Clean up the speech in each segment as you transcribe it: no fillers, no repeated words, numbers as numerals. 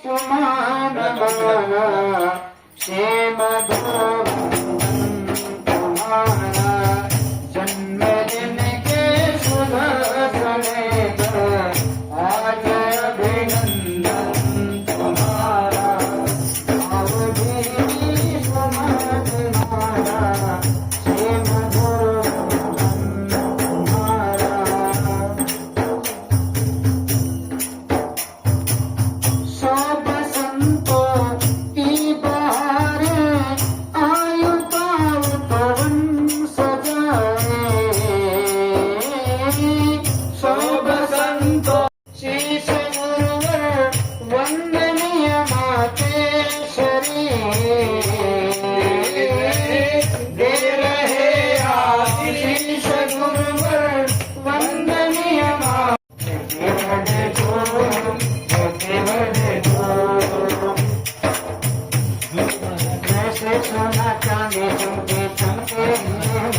सुमानमाना क्षेम तुम्हारा जन्मदिन के शुभ समय पर आज अभिनंदन तुम्हारा आवधि सुमनारा क्षेम तुम्हारा सब संतों की बहार आयु पाव पवन सजाए सब संतों शीश गुरुवर वंदनीय माते शरीर दे रहे आशीष गुरुवर वंदनीय माते जैसे सोना चांदी चमके चमके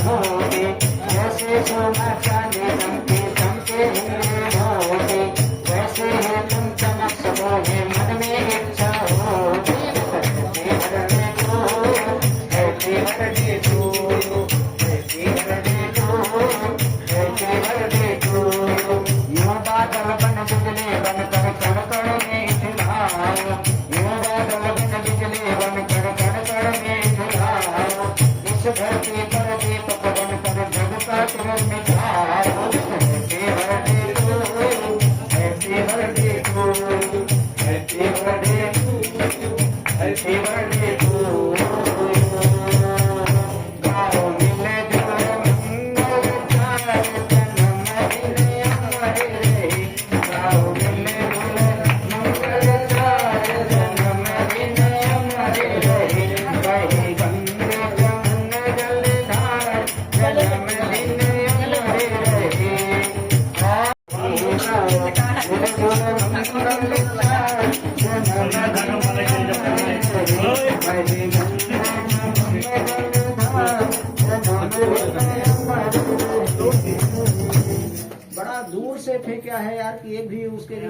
भोगे जैसे सोना चांदी चमके चमके भोगे वैसे है तुम चमक सकोगे मन में इच्छा होगी happy birthday to you happy birthday to happy birthday to you बादल बन बिजली बन कर कण कण में खिलाओ यूं बादल बन बिजली बन कर कण कण में खिलाओ इस धरती पर दीपक बन कर जग का तुम मिटाओ happy birthday to happy birthday to happy birthday happy birthday to गाओ मिले जुले मंगल चार जन्मदिन हमारे गाओ मिले जुले मंगल चार जन्मदिन हमारे वही गंगे जमुन जलधार जन्मदिन हमारे बड़ा दूर से फेंका है यार कि एक भी उसके जो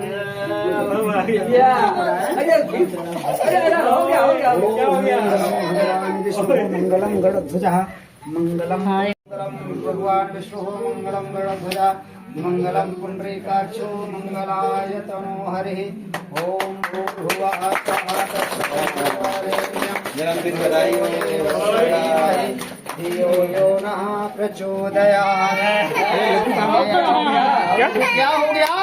मंगलम गणध्वज मंगलम भगवान विष्णु मंगलम गणध्वजा मंगलम पुंडरीकाक्षो मंगलाय तनो हरि ओम भूर्भुवः जन्मदिन बधाई हो धियो यो नः प्रचोदयात्। क्या हो गया?